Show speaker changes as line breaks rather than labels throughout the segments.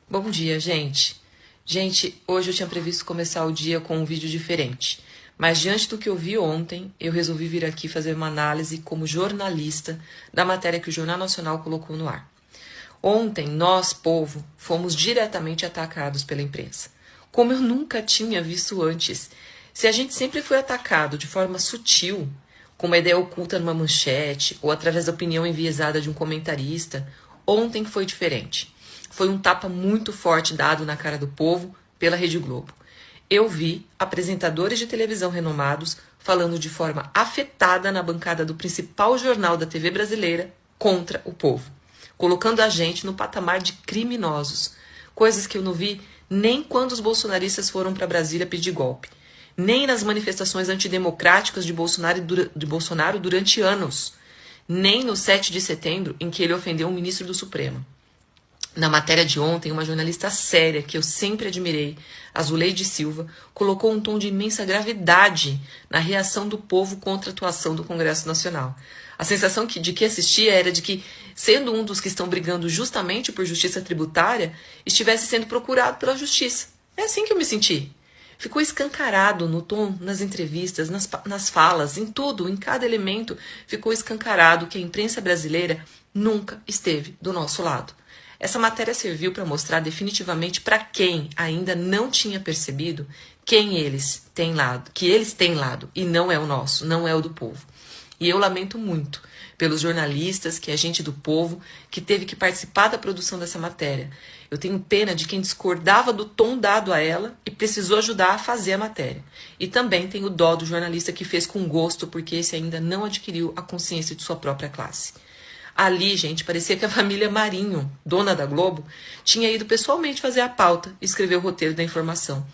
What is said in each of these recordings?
Bom dia, gente. Gente, hoje eu tinha previsto começar o dia com um vídeo diferente, mas diante do que eu vi ontem, eu resolvi vir aqui fazer uma análise como jornalista da matéria que o Jornal Nacional colocou no ar. Ontem, nós, povo, fomos diretamente atacados pela imprensa, como eu nunca tinha visto antes. Se a gente sempre foi atacado de forma sutil, com uma ideia oculta numa manchete ou através da opinião enviesada de um comentarista, ontem foi diferente. Foi um tapa muito forte dado na cara do povo pela Rede Globo. Eu vi apresentadores de televisão renomados falando de forma afetada na bancada do principal jornal da TV brasileira contra o povo, colocando a gente no patamar de criminosos, coisas que eu não vi nem quando os bolsonaristas foram para Brasília pedir golpe, nem nas manifestações antidemocráticas de Bolsonaro durante anos, nem no 7 de setembro, em que ele ofendeu um ministro do Supremo. Na matéria de ontem, uma jornalista séria, que eu sempre admirei, Azuleide Silva, colocou um tom de imensa gravidade na reação do povo contra a atuação do Congresso Nacional. A sensação de que assistia era de que, sendo um dos que estão brigando justamente por justiça tributária, estivesse sendo procurado pela justiça. É assim que eu me senti. Ficou escancarado no tom, nas entrevistas, nas falas, em tudo, em cada elemento, ficou escancarado que a imprensa brasileira nunca esteve do nosso lado. Essa matéria serviu para mostrar definitivamente para quem ainda não tinha percebido que eles têm lado e não é o nosso, não é o do povo. E eu lamento muito pelos jornalistas, que é gente do povo, que teve que participar da produção dessa matéria. Eu tenho pena de quem discordava do tom dado a ela e precisou ajudar a fazer a matéria. E também tenho dó do jornalista que fez com gosto, porque esse ainda não adquiriu a consciência de sua própria classe. Ali, gente, parecia que a família Marinho, dona da Globo, tinha ido pessoalmente fazer a pauta e escrever o roteiro da informação.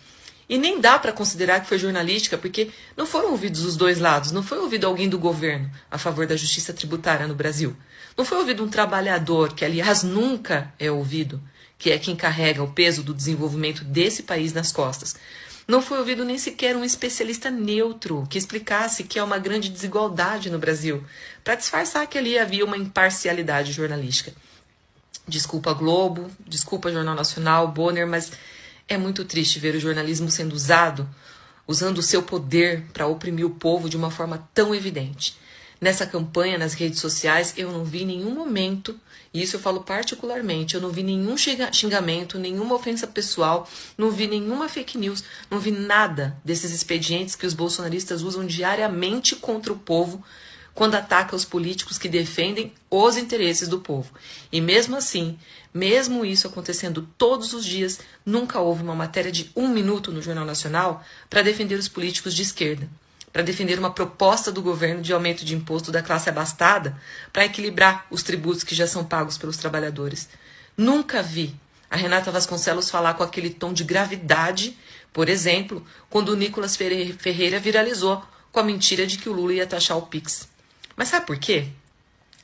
E nem dá para considerar que foi jornalística, porque não foram ouvidos os dois lados. Não foi ouvido alguém do governo a favor da justiça tributária no Brasil. Não foi ouvido um trabalhador, que aliás nunca é ouvido, que é quem carrega o peso do desenvolvimento desse país nas costas. Não foi ouvido nem sequer um especialista neutro que explicasse que há uma grande desigualdade no Brasil, para disfarçar que ali havia uma imparcialidade jornalística. Desculpa Globo, desculpa Jornal Nacional, Bonner, mas é muito triste ver o jornalismo sendo usando o seu poder para oprimir o povo de uma forma tão evidente. Nessa campanha, nas redes sociais, eu não vi em nenhum momento, e isso eu falo particularmente, eu não vi nenhum xingamento, nenhuma ofensa pessoal, não vi nenhuma fake news, não vi nada desses expedientes que os bolsonaristas usam diariamente contra o povo quando atacam os políticos que defendem os interesses do povo. E mesmo assim, mesmo isso acontecendo todos os dias, nunca houve uma matéria de 1 minuto no Jornal Nacional para defender os políticos de esquerda, para defender uma proposta do governo de aumento de imposto da classe abastada para equilibrar os tributos que já são pagos pelos trabalhadores. Nunca vi a Renata Vasconcelos falar com aquele tom de gravidade, por exemplo, quando o Nicolas Ferreira viralizou com a mentira de que o Lula ia taxar o Pix. Mas sabe por quê?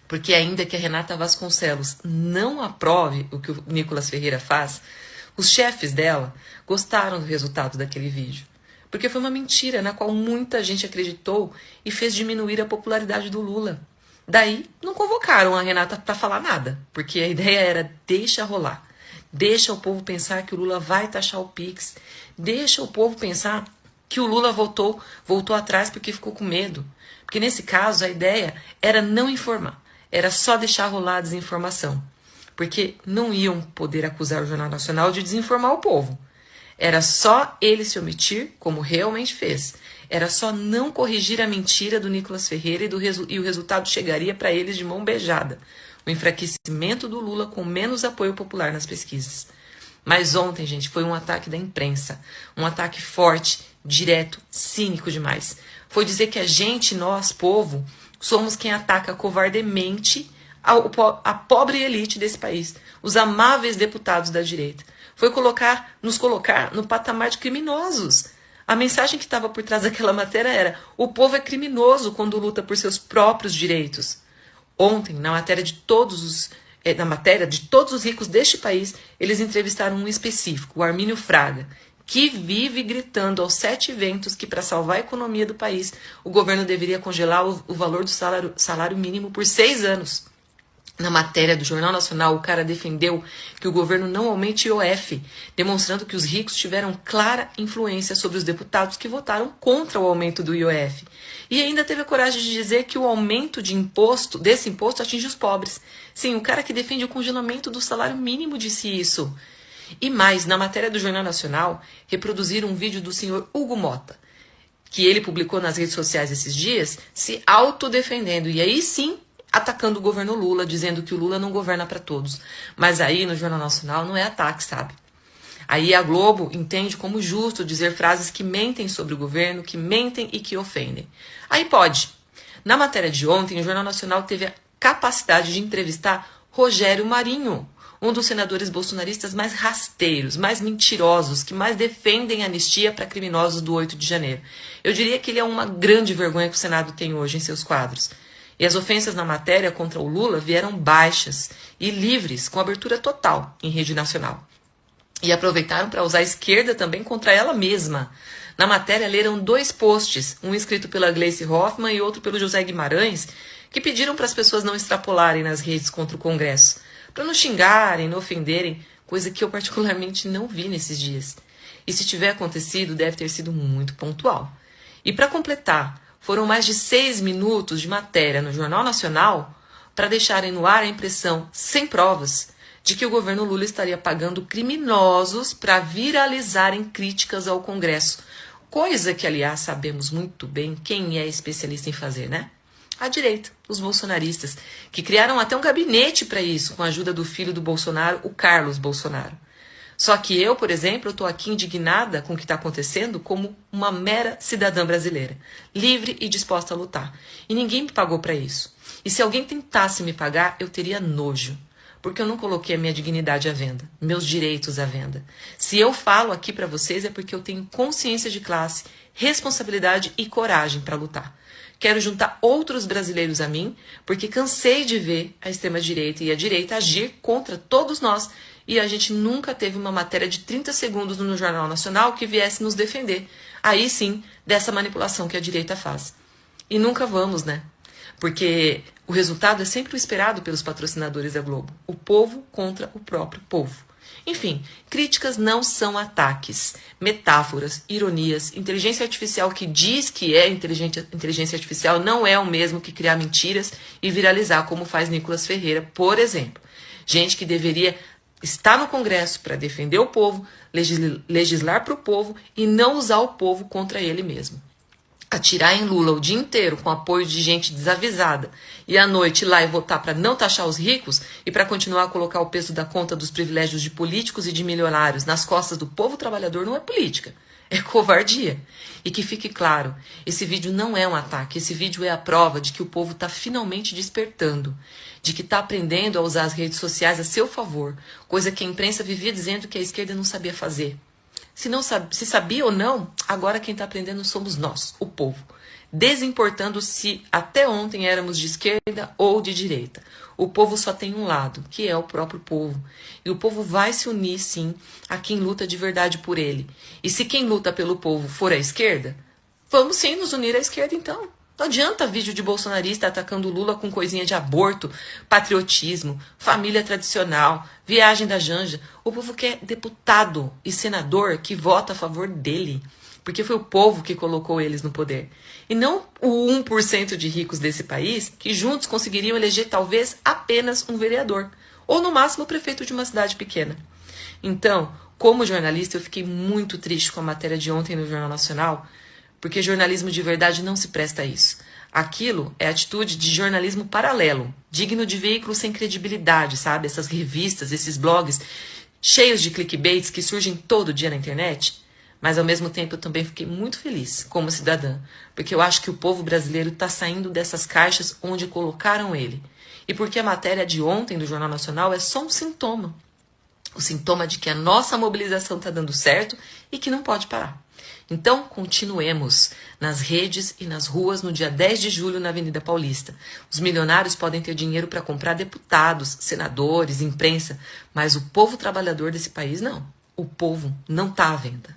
Porque ainda que a Renata Vasconcelos não aprove o que o Nicolas Ferreira faz, os chefes dela gostaram do resultado daquele vídeo. Porque foi uma mentira na qual muita gente acreditou e fez diminuir a popularidade do Lula. Daí, não convocaram a Renata para falar nada, porque a ideia era deixa rolar. Deixa o povo pensar que o Lula vai taxar o Pix. Deixa o povo pensar que o Lula voltou atrás porque ficou com medo. Porque nesse caso a ideia era não informar, era só deixar rolar a desinformação. Porque não iam poder acusar o Jornal Nacional de desinformar o povo. Era só ele se omitir, como realmente fez. Era só não corrigir a mentira do Nicolas Ferreira e o resultado chegaria para eles de mão beijada. O enfraquecimento do Lula com menos apoio popular nas pesquisas. Mas ontem, gente, foi um ataque da imprensa. Um ataque forte, direto, cínico demais. Foi dizer que a gente, nós, povo, somos quem ataca covardemente a pobre elite desse país. Os amáveis deputados da direita. Foi nos colocar no patamar de criminosos. A mensagem que estava por trás daquela matéria era: o povo é criminoso quando luta por seus próprios direitos. Ontem, na matéria de todos os ricos deste país, eles entrevistaram um específico, o Armínio Fraga, que vive gritando aos 7 ventos que, para salvar a economia do país, o governo deveria congelar o valor do salário mínimo por 6 anos. Na matéria do Jornal Nacional, o cara defendeu que o governo não aumente o IOF, demonstrando que os ricos tiveram clara influência sobre os deputados que votaram contra o aumento do IOF. E ainda teve a coragem de dizer que o aumento desse imposto atinge os pobres. Sim, o cara que defende o congelamento do salário mínimo disse isso. E mais, na matéria do Jornal Nacional, reproduziram um vídeo do senhor Hugo Mota, que ele publicou nas redes sociais esses dias, se autodefendendo. E aí sim, atacando o governo Lula, dizendo que o Lula não governa para todos. Mas aí no Jornal Nacional não é ataque, sabe? Aí a Globo entende como justo dizer frases que mentem sobre o governo, que mentem e que ofendem. Aí pode. Na matéria de ontem, o Jornal Nacional teve a capacidade de entrevistar Rogério Marinho, um dos senadores bolsonaristas mais rasteiros, mais mentirosos, que mais defendem a anistia para criminosos do 8 de janeiro. Eu diria que ele é uma grande vergonha que o Senado tem hoje em seus quadros. E as ofensas na matéria contra o Lula vieram baixas e livres, com abertura total em rede nacional. E aproveitaram para usar a esquerda também contra ela mesma. Na matéria leram 2 posts, um escrito pela Gleice Hoffmann e outro pelo José Guimarães, que pediram para as pessoas não extrapolarem nas redes contra o Congresso, para não xingarem, não ofenderem, coisa que eu particularmente não vi nesses dias. E se tiver acontecido, deve ter sido muito pontual. E para completar, foram mais de 6 minutos de matéria no Jornal Nacional para deixarem no ar a impressão, sem provas, de que o governo Lula estaria pagando criminosos para viralizarem críticas ao Congresso. Coisa que, aliás, sabemos muito bem quem é especialista em fazer, né? A direita, os bolsonaristas, que criaram até um gabinete para isso, com a ajuda do filho do Bolsonaro, o Carlos Bolsonaro. Só que eu, por exemplo, estou aqui indignada com o que está acontecendo como uma mera cidadã brasileira, livre e disposta a lutar. E ninguém me pagou para isso. E se alguém tentasse me pagar, eu teria nojo. Porque eu não coloquei a minha dignidade à venda, meus direitos à venda. Se eu falo aqui para vocês é porque eu tenho consciência de classe, responsabilidade e coragem para lutar. Quero juntar outros brasileiros a mim, porque cansei de ver a extrema-direita e a direita agir contra todos nós. E a gente nunca teve uma matéria de 30 segundos no Jornal Nacional que viesse nos defender. Aí sim, dessa manipulação que a direita faz. E nunca vamos, né? Porque o resultado é sempre o esperado pelos patrocinadores da Globo. O povo contra o próprio povo. Enfim, críticas não são ataques, metáforas, ironias. Inteligência artificial que diz que é inteligência artificial não é o mesmo que criar mentiras e viralizar, como faz Nicolas Ferreira, por exemplo. Gente que deveria estar no Congresso para defender o povo, legislar para o povo e não usar o povo contra ele mesmo. Atirar em Lula o dia inteiro com apoio de gente desavisada e à noite ir lá e votar para não taxar os ricos e para continuar a colocar o peso da conta dos privilégios de políticos e de milionários nas costas do povo trabalhador não é política, é covardia. E que fique claro, esse vídeo não é um ataque, esse vídeo é a prova de que o povo está finalmente despertando, de que está aprendendo a usar as redes sociais a seu favor, coisa que a imprensa vivia dizendo que a esquerda não sabia fazer. Se sabia ou não, agora quem está aprendendo somos nós, o povo. Desimportando se até ontem éramos de esquerda ou de direita. O povo só tem um lado, que é o próprio povo. E o povo vai se unir, sim, a quem luta de verdade por ele. E se quem luta pelo povo for a esquerda, vamos sim nos unir à esquerda então. Não adianta vídeo de bolsonarista atacando Lula com coisinha de aborto, patriotismo, família tradicional, viagem da Janja. O povo quer deputado e senador que vota a favor dele, porque foi o povo que colocou eles no poder. E não o 1% de ricos desse país que juntos conseguiriam eleger talvez apenas um vereador, ou no máximo o prefeito de uma cidade pequena. Então, como jornalista, eu fiquei muito triste com a matéria de ontem no Jornal Nacional, porque jornalismo de verdade não se presta a isso. Aquilo é atitude de jornalismo paralelo, digno de veículo sem credibilidade, sabe? Essas revistas, esses blogs cheios de clickbaits que surgem todo dia na internet. Mas ao mesmo tempo eu também fiquei muito feliz como cidadã, porque eu acho que o povo brasileiro está saindo dessas caixas onde colocaram ele. E porque a matéria de ontem do Jornal Nacional é só um sintoma. O sintoma de que a nossa mobilização está dando certo e que não pode parar. Então, continuemos nas redes e nas ruas no dia 10 de julho na Avenida Paulista. Os milionários podem ter dinheiro para comprar deputados, senadores, imprensa, mas o povo trabalhador desse país não. O povo não está à venda.